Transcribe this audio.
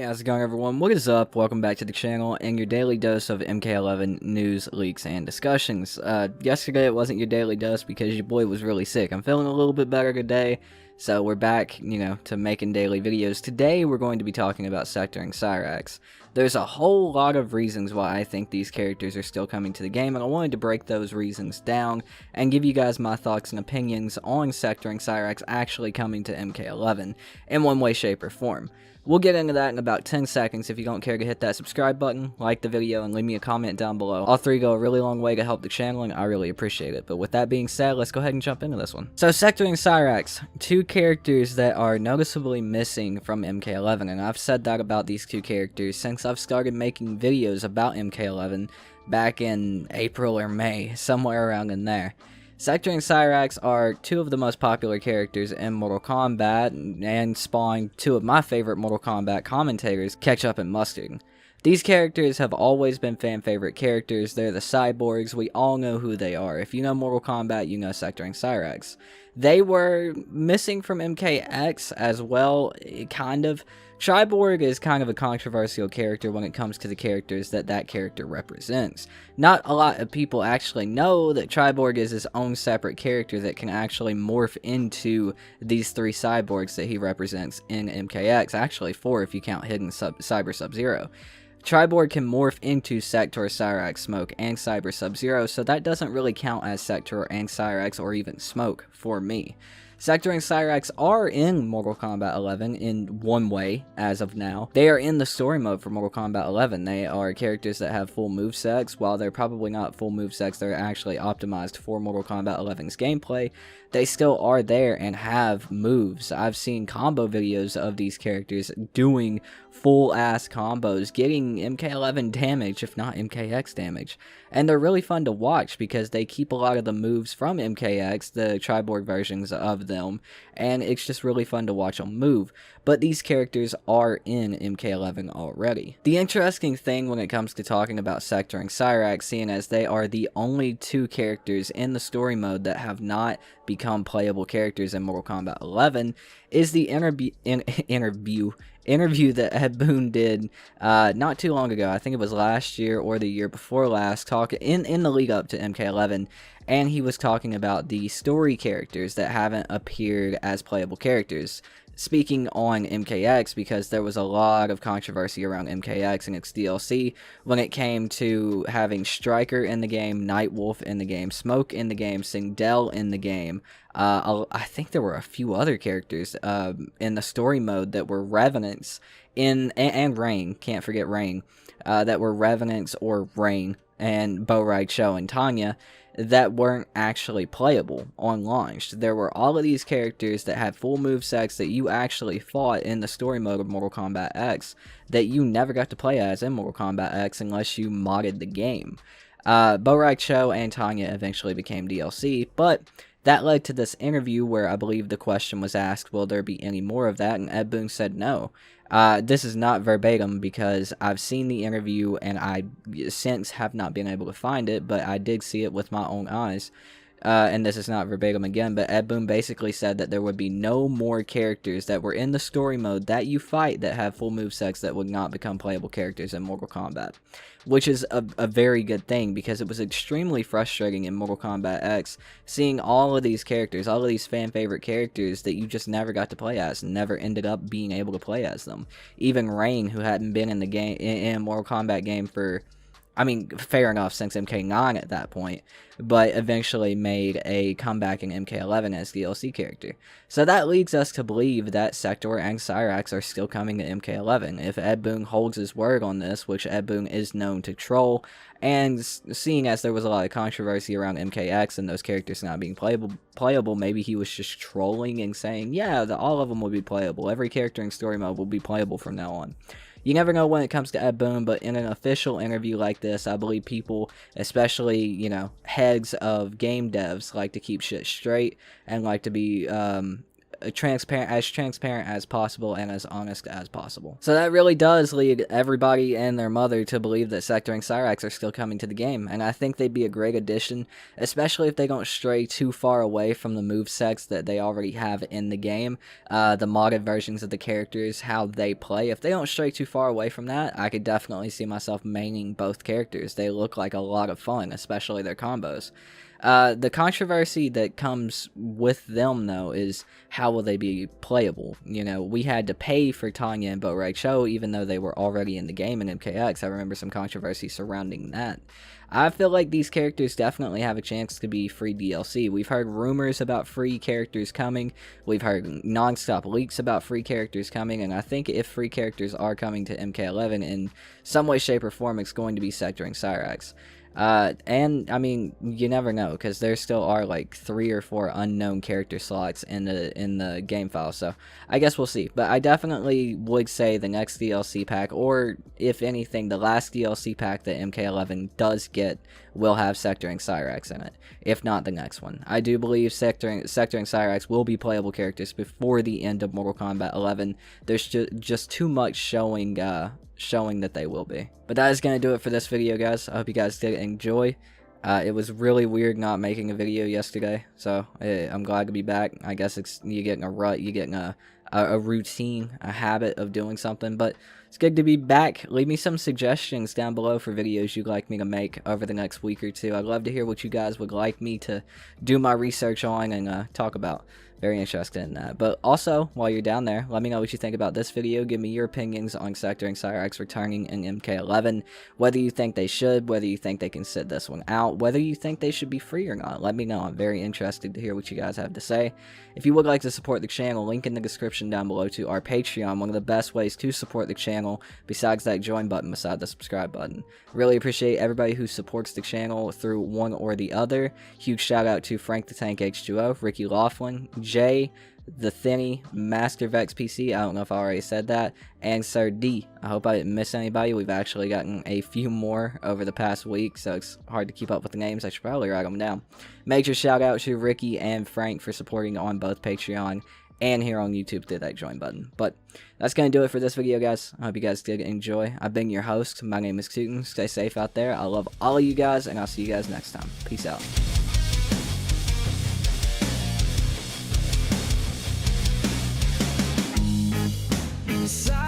Hey, how's it going, everyone? What is up? Welcome back to the channel and your daily dose of MK11 news, leaks, and discussions. Yesterday it wasn't your daily dose because your boy was really sick. I'm feeling a little bit better today, so we're back, to making daily videos. Today we're going to be talking about Sektor Cyrax. There's a whole lot of reasons why I think these characters are still coming to the game, and I wanted to break those reasons down and give you guys my thoughts and opinions on Sektor Cyrax actually coming to MK11 in one way, shape, or form. We'll get into that in about 10 seconds. If you don't care to hit that subscribe button, like the video, and leave me a comment down below. All three go a really long way to help the channel, and I really appreciate it. But with that being said, let's go ahead and jump into this one. So, Sektor Cyrax, two characters that are noticeably missing from MK11, and I've said that about these two characters since I've started making videos about MK11 back in April or May, somewhere around in there. Sektor and Cyrax are two of the most popular characters in Mortal Kombat and spawned two of my favorite Mortal Kombat commentators, Ketchup and Mustard. These characters have always been fan favorite characters. They're the cyborgs. We all know who they are. If you know Mortal Kombat, you know Sektor and Cyrax. They were missing from MKX as well, kind of. Cyborg is kind of a controversial character when it comes to the characters that character represents. Not a lot of people actually know that Cyborg is his own separate character that can actually morph into these three cyborgs that he represents in MKX. Actually, four if you count Hidden Cyber Sub-Zero. Cyborg can morph into Sektor, Cyrax, Smoke, and Cyber Sub-Zero, so that doesn't really count as Sektor and Cyrax or even Smoke for me. Sektor and Cyrax are in Mortal Kombat 11 in one way, as of now. They are in the story mode for Mortal Kombat 11. They are characters that have full movesets. While they're probably not full movesets, they're actually optimized for Mortal Kombat 11's gameplay. They still are there and have moves. I've seen combo videos of these characters doing full-ass combos, getting MK11 damage, if not MKX damage. And they're really fun to watch because they keep a lot of the moves from MKX, the Cyborg versions of them, and it's just really fun to watch them move. But these characters are in MK11 already. The interesting thing when it comes to talking about Sektor and Cyrax, seeing as they are the only two characters in the story mode that have not become playable characters in Mortal Kombat 11, is the interview that Ed Boon did not too long ago. I think it was last year or the year before last, talking in the lead up to MK11, and he was talking about the story characters that haven't appeared as playable characters. Speaking on MKX, because there was a lot of controversy around MKX and its DLC when it came to having Striker in the game, Nightwolf in the game, Smoke in the game, Singdel in the game. I think there were a few other characters in the story mode that were Revenants and Rain, can't forget Rain, that were Revenants or Rain, and Bo Raicho and Tanya, that weren't actually playable on launch. There were all of these characters that had full movesets that you actually fought in the story mode of Mortal Kombat X that you never got to play as in Mortal Kombat X unless you modded the game. Bo Raicho and Tanya eventually became DLC, but that led to this interview where I believe the question was asked, will there be any more of that? And Ed Boon said no. This is not verbatim because I've seen the interview and I since have not been able to find it, but I did see it with my own eyes. And this is not verbatim again, but Ed Boon basically said that there would be no more characters that were in the story mode that you fight that have full movesets that would not become playable characters in Mortal Kombat. Which is a very good thing because it was extremely frustrating in Mortal Kombat X seeing all of these characters, all of these fan favorite characters that you just never got to play as and never ended up being able to play as them. Even Rain, who hadn't been in the game in a Mortal Kombat game for, I mean, fair enough, since MK9 at that point, but eventually made a comeback in MK11 as DLC character. So that leads us to believe that Sektor and Cyrax are still coming to MK11. If Ed Boon holds his word on this, which Ed Boon is known to troll, and seeing as there was a lot of controversy around MKX and those characters not being playable, maybe he was just trolling and saying, yeah, all of them will be playable. Every character in story mode will be playable from now on. You never know when it comes to Ed Boon, but in an official interview like this, I believe people, especially, heads of game devs, like to keep shit straight and like to be transparent as possible and as honest as possible. So that really does lead everybody and their mother to believe that Sektor and Cyrax are still coming to the game, and I think they'd be a great addition, especially if they don't stray too far away from the movesets that they already have in the game, the modded versions of the characters, how they play. If they don't stray too far away from that, I could definitely see myself maining both characters. They look like a lot of fun, especially their combos. The controversy that comes with them, though, is how will they be playable? You know, we had to pay for Tanya and Bo Reg Cho, even though they were already in the game in MKX. I remember some controversy surrounding that. I feel like these characters definitely have a chance to be free DLC. We've heard rumors about free characters coming. We've heard non-stop leaks about free characters coming, and I think if free characters are coming to MK11 in some way, shape, or form, it's going to be Sektor and Cyrax. And I mean, you never know, because there still are like 3 or 4 unknown character slots in the game file, so I guess we'll see. But I definitely would say the next DLC pack, or if anything, the last DLC pack that MK11 does get, will have Sektor and Cyrax in it, if not the next one. I do believe Sektor and Cyrax will be playable characters before the end of Mortal Kombat 11. There's just too much showing that they will be. But that is going to do it for this video, guys. I hope you guys did enjoy. It was really weird not making a video yesterday, so I'm glad to be back. I guess you're getting a rut, you're getting a routine, a habit of doing something, but it's good to be back. Leave me some suggestions down below for videos you'd like me to make over the next week or two. I'd love to hear what you guys would like me to do my research on and talk about. Very interested in that. But also, while you're down there, let me know what you think about this video. Give me your opinions on Sektor and Cyrax returning in MK11. Whether you think they should, whether you think they can sit this one out, whether you think they should be free or not. Let me know. I'm very interested to hear what you guys have to say. If you would like to support the channel, link in the description down below to our Patreon. One of the best ways to support the channel, besides that join button beside the subscribe button. Really appreciate everybody who supports the channel through one or the other. Huge shout out to Frank the Tank H2O, Ricky Laughlin, Jay, The Thinny, Master Vex PC, I don't know if I already said that, and Sir D. I hope I didn't miss anybody. We've actually gotten a few more over the past week, so it's hard to keep up with the names. I should probably write them down. Major shout out to Ricky and Frank for supporting on both Patreon and here on YouTube through that join button. But that's going to do it for this video, guys. I hope you guys did enjoy. I've been your host. My name is Tooten. Stay safe out there. I love all of you guys, and I'll see you guys next time. Peace out. Inside